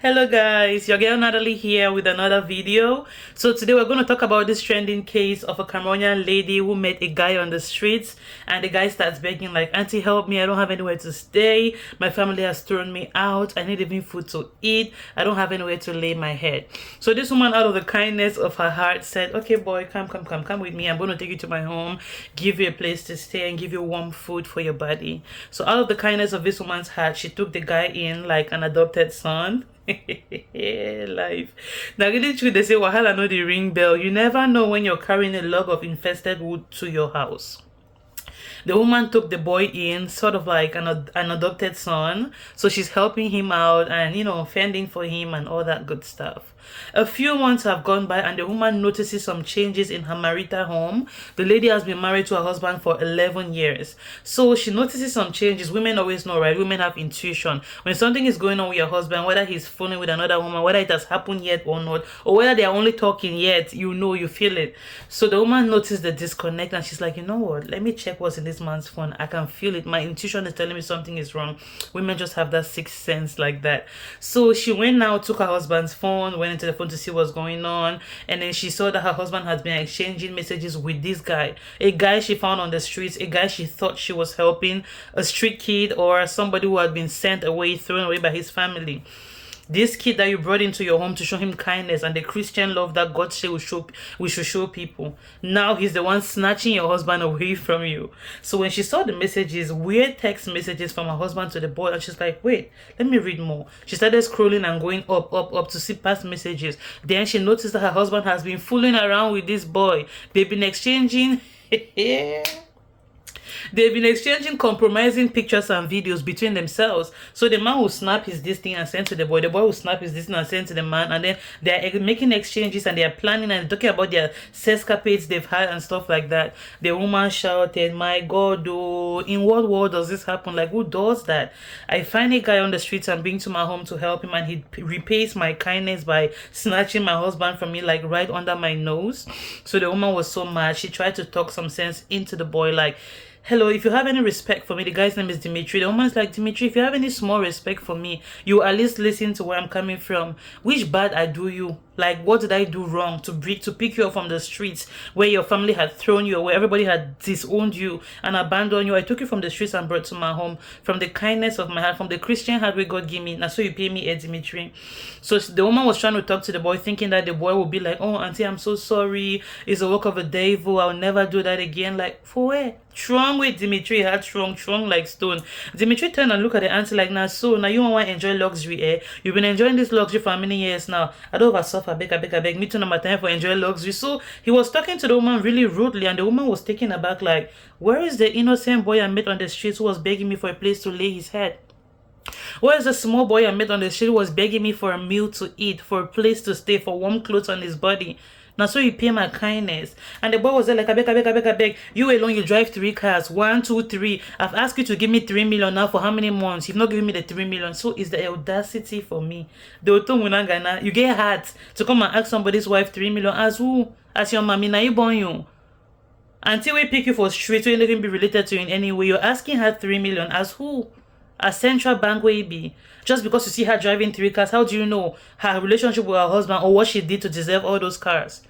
Hello guys, your girl Natalie here with another video. So today we're going to talk about this trending case of a Cameroonian lady who met a guy on the streets, and the guy starts begging like, "Auntie, help me, I don't have anywhere to stay, my family has thrown me out, I need even food to eat, I don't have anywhere to lay my head." So this woman, out of the kindness of her heart, said, "Okay boy, come with me, I'm going to take you to my home, give you a place to stay and give you warm food for your body." So out of the kindness of this woman's heart, she took the guy in like an adopted son. Life now, really true, they say wahala no the ring bell. You never know when you're carrying a log of infested wood to your house. The woman took the boy in sort of like an adopted son, so she's helping him out and, you know, fending for him and all that good stuff. A few months have gone by and the woman notices some changes in her marital home. The lady has been married to her husband for 11 years, so she notices some changes. Women always know, right? Women have intuition. When something is going on with your husband, whether he's fooling with another woman, whether it has happened yet or not, or whether they are only talking yet, you know, you feel it. So the woman noticed the disconnect and she's like, you know what, let me check what's in this man's phone. I can feel it. My intuition is telling me something is wrong. Women just have that sixth sense like that. So she went now, took her husband's phone, went into the phone to see what's going on, and then she saw that her husband has been exchanging messages with this guy, a guy she found on the streets, a guy she thought she was helping, a street kid or somebody who had been sent away, thrown away by his family. This kid that you brought into your home to show him kindness and the Christian love that God said we should show people. Now he's the one snatching your husband away from you. So when she saw the messages, weird text messages from her husband to the boy, and she's like, wait, let me read more. She started scrolling and going up to see past messages. Then she noticed that her husband has been fooling around with this boy. They've been exchanging They've been exchanging compromising pictures and videos between themselves. So the man will snap his this thing and send to the boy will snap his this thing and send to the man, and then they're making exchanges and they're planning and talking about their sescapades they've had and stuff like that. The woman shouted, "My God, oh, in what world does this happen? Like, who does that? I find a guy on the streets and bring to my home to help him, and he repays my kindness by snatching my husband from me like right under my nose." So the woman was so mad. She tried to talk some sense into the boy, like, "Hello, if you have any respect for me," the guy's name is Dimitri. The woman's like, "Dimitri, if you have any small respect for me, you at least listen to where I'm coming from. Which bad I do you? Like, what did I do wrong to pick you up from the streets where your family had thrown you away, everybody had disowned you and abandoned you? I took you from the streets and brought to my home from the kindness of my heart, from the Christian heart where God gave me. Now, so you pay me, Dimitri." So the woman was trying to talk to the boy, thinking that the boy would be like, "Oh, auntie, I'm so sorry. It's a work of the devil. I'll never do that again." Like, for where? Strong with Dimitri, had strong like stone. Dimitri turned and looked at the auntie like, "Now, so now you want to enjoy luxury, eh? You've been enjoying this luxury for how many years now? I don't suffer, I beg. Me too, no time for enjoy luxury." So he was talking to the woman really rudely, and the woman was taken aback, like, where is the innocent boy I met on the streets who was begging me for a place to lay his head? Where is the small boy I met on the street who was begging me for a meal to eat, for a place to stay, for warm clothes on his body? Now, so you pay my kindness. And the boy was there like, I beg. You alone, you drive 3 cars. 1, 2, 3. I've asked you to give me 3 million now for how many months? You've not given me the 3 million. So is the audacity for me. You get hurt to come and ask somebody's wife 3 million. As who? As your mommy, now you born you. Until we pick you for street, so you even be related to you in any way. You're asking her 3 million. As who? A central bank way be. Just because you see her driving 3 cars, how do you know her relationship with her husband or what she did to deserve all those cars?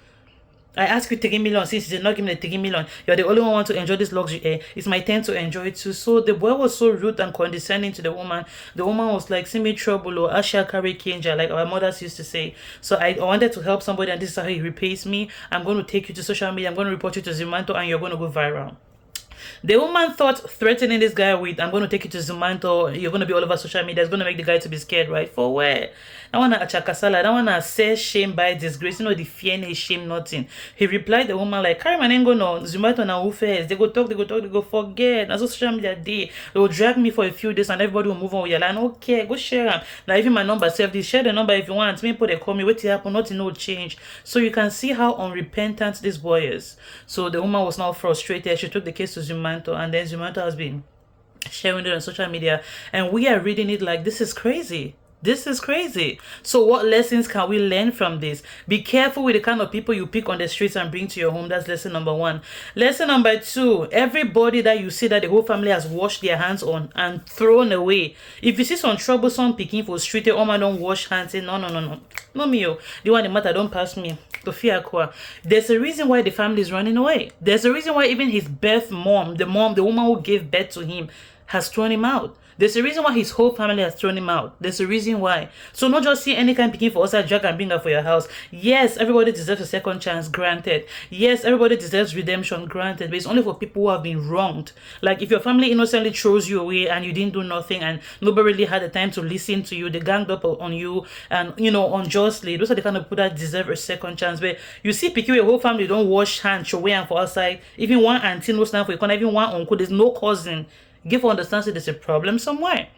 I ask you 3 million, since you did not give me the 3 million, you're the only one who wants to enjoy this luxury, eh? It's my turn to enjoy it too. So the boy was so rude and condescending to the woman. The woman was like, "See me trouble, or I shall carry Kinja," like our mothers used to say. So I wanted to help somebody, and this is how he repays me. I'm going to take you to social media, I'm going to report you to Zimanto, and you're going to go viral. The woman thought threatening this guy with, "I'm going to take you to Zumanto, you're going to be all over social media," is going to make the guy to be scared, right? For where? I want to achakasala, I want to say shame by disgrace, you know, the fear is shame nothing. He replied the woman like, "Carry my name go no, Zumanto na who first. They go talk, they go forget. Now social media day, they will drag me for a few days and everybody will move on with your line. Okay, go share them. Now even my number, share the number if you want. Me put they call me, what happen, nothing no change." So you can see how unrepentant this boy is. So the woman was now frustrated. She took the case to Zumanto, and then Zumanto has been sharing it on social media, and we are reading it like, this is crazy. This is crazy. So what lessons can we learn from this? Be careful with the kind of people you pick on the streets and bring to your home. That's lesson number one. Lesson number two, everybody that you see that the whole family has washed their hands on and thrown away. If you see some troublesome picking for street, oh man, don't wash hands. Say, no, no, no, no. No, me, oh. The one the matter, don't pass me. There's a reason why the family is running away. There's a reason why even his birth mom, the woman who gave birth to him, has thrown him out. There's a reason why his whole family has thrown him out. There's a reason why. So not just see any kind picking for outside drag and bring her for your house. Yes, everybody deserves a second chance, granted. Yes, everybody deserves redemption, granted. But it's only for people who have been wronged. Like if your family innocently throws you away and you didn't do nothing and nobody really had the time to listen to you, they ganged up on you and, you know, unjustly. Those are the kind of people that deserve a second chance. But you see picking your whole family don't wash hands, show away and for outside. Even one auntie no stand for you, even one uncle, there's no cousin. Give her understand that there's a problem somewhere.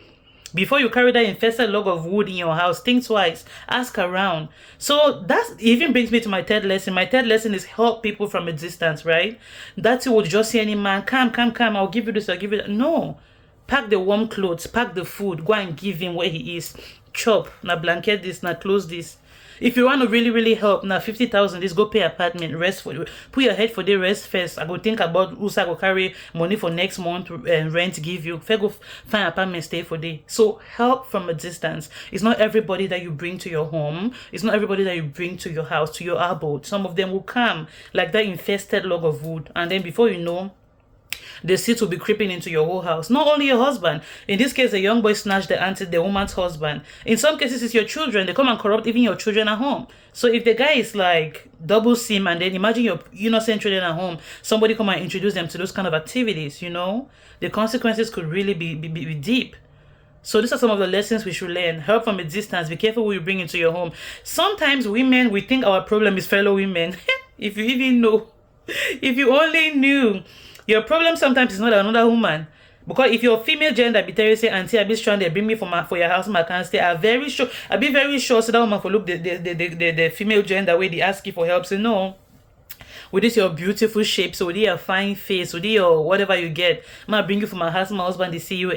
Before you carry that infested log of wood in your house, think twice. Ask around. So that even brings me to my third lesson. My third lesson is help people from a distance, right? That you would just see any man, come, I'll give you this, I'll give you that. No. Pack the warm clothes, pack the food, go and give him where he is. Chop, now blanket this, now close this. If you want to really help, now 50,000, just go pay apartment, rest for you. Put your head for the rest first. I go think about who's I go carry money for next month and rent give you. If I go find apartment, stay for day. So help from a distance. It's not everybody that you bring to your home. It's not everybody that you bring to your house, to your abode. Some of them will come like that infested log of wood. And then before you know, the seeds will be creeping into your whole house. Not only your husband. In this case, a young boy snatched the woman's husband. In some cases, it's your children. They come and corrupt even your children at home. So if the guy is like double sim and then imagine your innocent children at home, somebody come and introduce them to those kind of activities, you know, the consequences could really be deep. So these are some of the lessons we should learn. Help from a distance. Be careful who you bring into your home. Sometimes women, we think our problem is fellow women. If you even know, if you only knew. Your problem sometimes is not another woman. Because if you're female gender, be tell you say, Auntie, I be strong, they bring me for your house, I can't stay. I'm very sure. I be very sure so that woman for look the female gender where they ask you for help. Say no. With this your beautiful shape, so with your fine face, with your whatever you get, I'm gonna bring you for my husband, they see you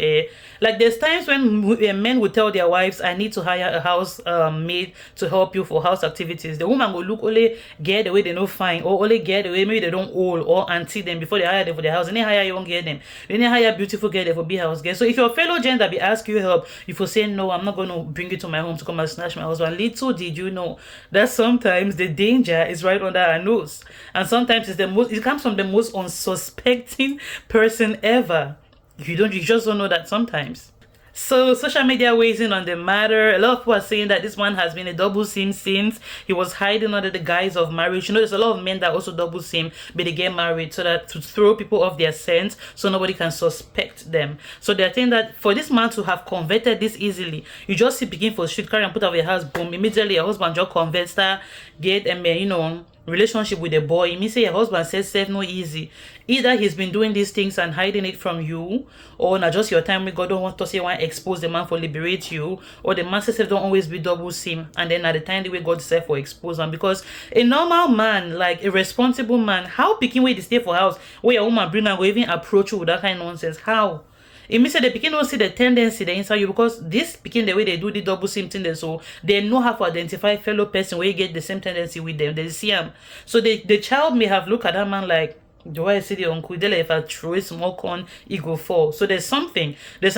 like there's times when men would tell their wives, I need to hire a house maid to help you for house activities. The woman will look only get the way they know fine, or only get the way maybe they don't old or auntie them before they hire them for their house, and they hire you won't get them. Then they hire beautiful girl there for be house girl. So if your fellow gender be ask you help, if you say no, I'm not gonna bring you to my home to come and snatch my husband. Little did you know that sometimes the danger is right under our nose. And sometimes it comes from the most unsuspecting person ever. You just don't know that sometimes. So social media weighs in on the matter. A lot of people are saying that this man has been a double sim since he was hiding under the guise of marriage. You know, there's a lot of men that also double sim, but they get married so that to throw people off their scent so nobody can suspect them. So they're saying that for this man to have converted this easily, you just see begin for street carry and put out your house, boom, immediately your husband just converts her, get you know, relationship with a boy. It means say your husband says self no easy. Either he's been doing these things and hiding it from you, or not just your time with God don't want to say want to expose the man for liberate you, or the man says don't always be double sim, and then at the time the way God said for expose them. Because a normal man, like a responsible man, how picking way to stay for house where your woman bring and go even approach you with that kind of nonsense? How? It means that the pikin don't see the tendency they inside you, because this pikin the way they do the double sim thing, so they know how to identify fellow person where you get the same tendency with them. They see them. So the child may have looked at that man like, do I see the uncle? If I throw a small corn, it go fall. So there's an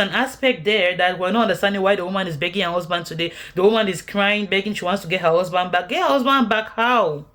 aspect there that we're not understanding why the woman is begging her husband today. The woman is crying, begging, she wants to get her husband back. Get her husband back how?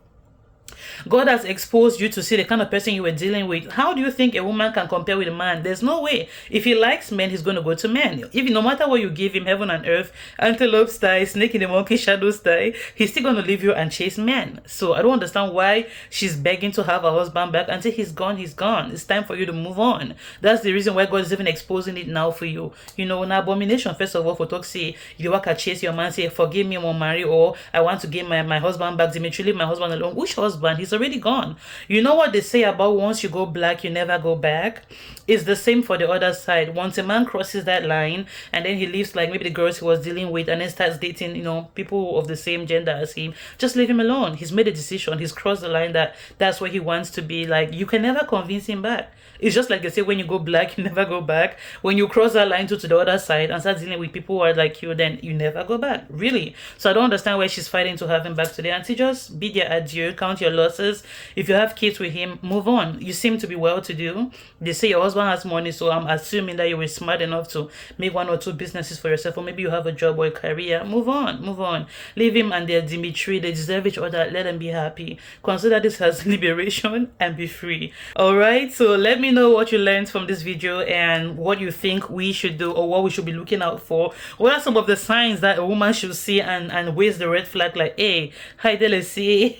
God has exposed you to see the kind of person you were dealing with. How do you think a woman can compare with a man? There's no way. If he likes men, he's going to go to men. Even no matter what you give him, heaven and earth, antelope style, snake in the monkey shadow style, he's still going to leave you and chase men. So I don't understand why she's begging to have her husband back. Until he's gone, he's gone. It's time for you to move on. That's the reason why God is even exposing it now for you. You know, an abomination, first of all, for talk say, you work at chase your man, say, forgive me, I'm marry, or I want to get my husband back. Dimitri, leave my husband alone. Which husband? husband, he's already gone. You know what they say about once you go black, you never go back? It's the same for the other side. Once a man crosses that line and then he leaves like maybe the girls he was dealing with and then starts dating, you know, people of the same gender as him, just leave him alone. He's made a decision. He's crossed the line that that's where he wants to be. Like, you can never convince him back. It's just like they say, when you go black, you never go back. When you cross that line to the other side and start dealing with people who are like you, then you never go back. Really. So I don't understand why she's fighting to have him back today. Auntie, just bid your adieu, count your losses. If you have kids with him, move on. You seem to be well-to-do. They say your husband has money, so I'm assuming that you were smart enough to make 1 or 2 businesses for yourself, or maybe you have a job or a career. Move on, move on. Leave him and their Dimitri. They deserve each other. Let them be happy. Consider this as liberation and be free. All right, so let me know what you learned from this video and what you think we should do or what we should be looking out for. What are some of the signs that a woman should see and raise the red flag, like, hey, hi there, see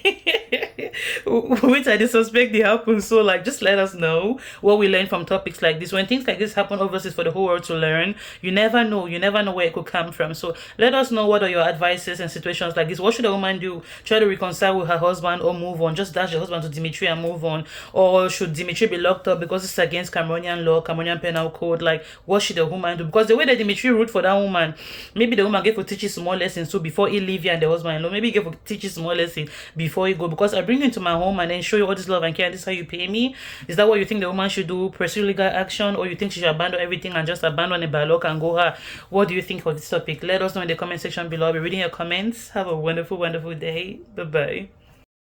which I suspect they happen. So like, just let us know what we learn from topics like this. When things like this happen, obviously, for the whole world to learn. You never know where it could come from. So let us know what are your advices in situations like this. What should a woman do? Try to reconcile with her husband or move on? Just dash your husband to Dimitri and move on? Or should Dimitri be locked up because it's against Cameroonian law, Cameroonian penal code? Like, what should a woman do? Because the way that Dimitri ruled for that woman, maybe the woman gave to teach you small lessons so before he leave you and the husband, or maybe he gave to teach you small lessons before he go, because I bring you into my home and then show you all this love and care, and this is how you pay me. Is that what you think the woman should do? Pursue legal action? Or you think she should abandon everything and just abandon a bad luck and go her? What do you think of this topic? Let us know in the comment section below. I'll be reading your comments. Have a wonderful day. Bye bye.